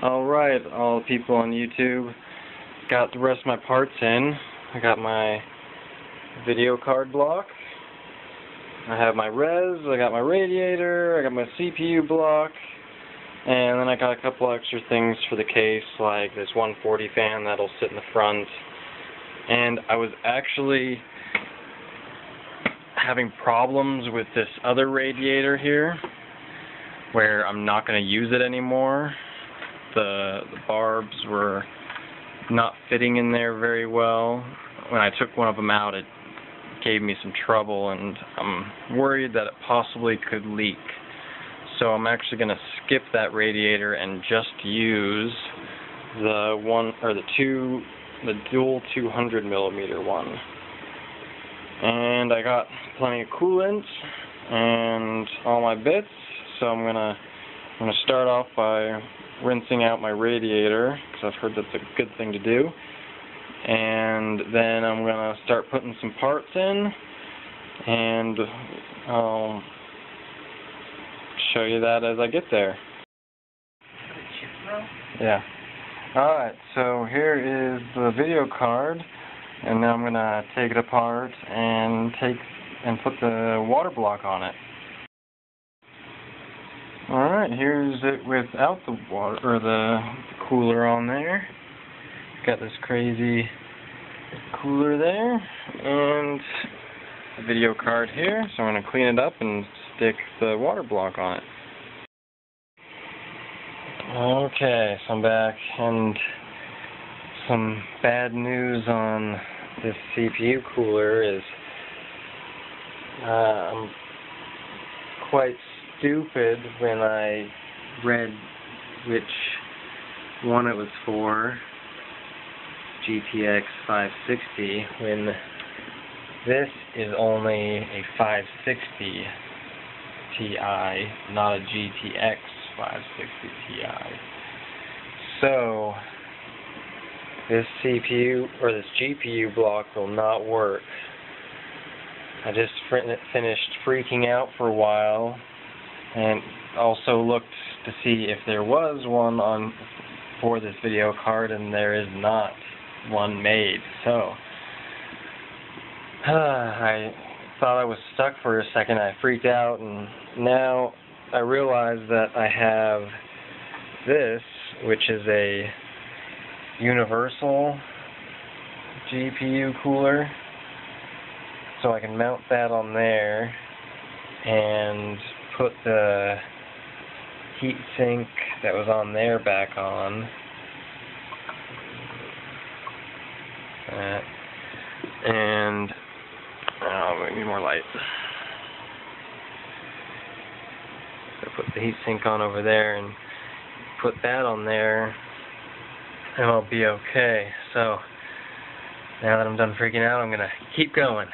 Alright, all the people on YouTube, got the rest of my parts in. I got my video card block, I have my res, I got my radiator, I got my CPU block, and then I got a couple extra things for the case, like this 140 fan that'll sit in the front. And I was actually having problems with this other radiator here, where I'm not going to use it anymore. The barbs were not fitting in there very well. When I took one of them out, it gave me some trouble, and I'm worried that it possibly could leak. So I'm actually going to skip that radiator and just use the dual 200 millimeter one. And I got plenty of coolant and all my bits, so I'm gonna start off by rinsing out my radiator, because I've heard that's a good thing to do. And then I'm gonna start putting some parts in, and I'll show you that as I get there. Yeah. Alright, so here is the video card, and now I'm gonna take it apart and put the water block on it. Alright, here's it without the water or the cooler on there. Got this crazy cooler there, and the video card here, so I'm gonna clean it up and stick the water block on it. Okay, so I'm back, and some bad news on this CPU cooler is I'm quite stupid when I read which one it was for, GTX 560, when this is only a 560 Ti, not a GTX 560 Ti. So this CPU or this GPU block will not work. I just finished freaking out for a while, and also looked to see if there was one for this video card, and there is not one made. So I thought I was stuck for a second. I freaked out, and now I realize that I have this, which is a universal GPU cooler, so I can mount that on there and put the heatsink that was on there back on. And maybe more light. So put the heatsink on over there and put that on there, and I'll be okay. So now that I'm done freaking out, I'm gonna keep going.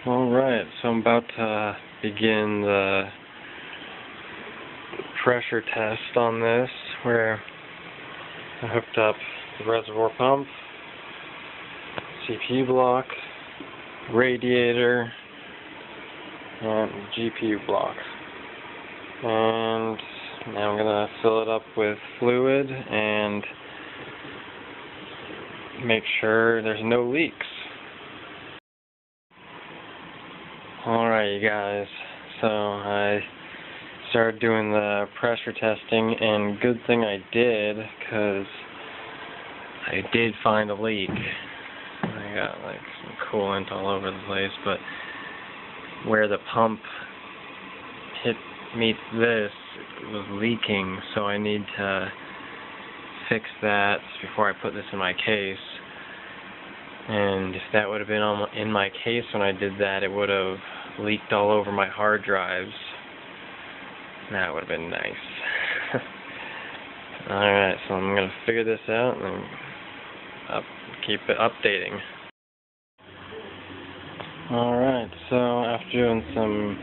Alright, so I'm about to begin the pressure test on this, where I hooked up the reservoir pump, CPU block, radiator, and GPU block. And now I'm going to fill it up with fluid and make sure there's no leaks. Alright, you guys, so I started doing the pressure testing, and good thing I did, because I did find a leak. I got like some coolant all over the place, but where the pump meets this, it was leaking, so I need to fix that before I put this in my case. And if that would have been in my case when I did that, it would have leaked all over my hard drives. That would have been nice. Alright, so I'm going to figure this out and keep it updating. Alright, so after doing some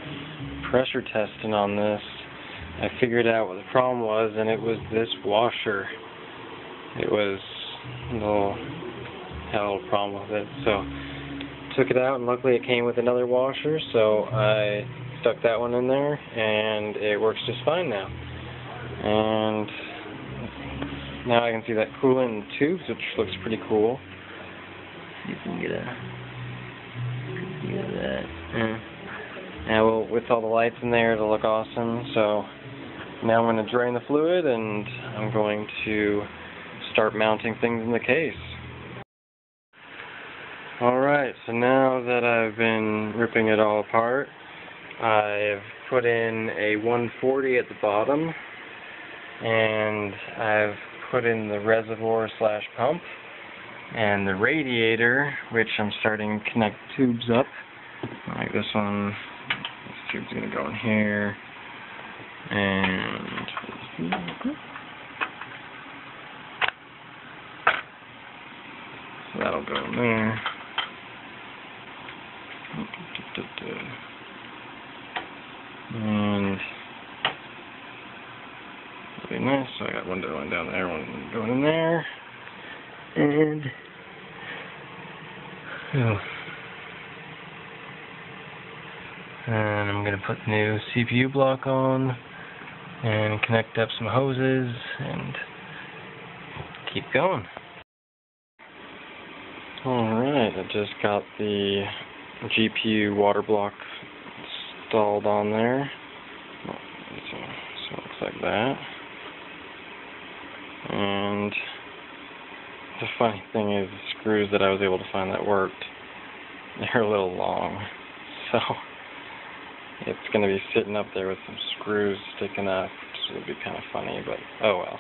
pressure testing on this, I figured out what the problem was, and it was this washer. It was had a little problem with it, so took it out, and luckily it came with another washer, so I stuck that one in there, and it works just fine now. And now I can see that coolant in tubes, which looks pretty cool. You can get a view of that. Now, well, with all the lights in there, it'll look awesome. So now I'm going to drain the fluid, and I'm going to start mounting things in the case. Alright, so now that I've been ripping it all apart, I've put in a 140 at the bottom, and I've put in the reservoir slash pump, and the radiator, which I'm starting to connect tubes up. Like this one, this tube's going to go in here, and so that'll go in there. And really nice. So I got one going down there, one going in there, and and I'm gonna put the new CPU block on and connect up some hoses and keep going. Alright, I just got the GPU water block installed on there. So it looks like that. And the funny thing is, the screws that I was able to find that worked, they're a little long. So it's going to be sitting up there with some screws sticking up, which will be kind of funny, but oh well.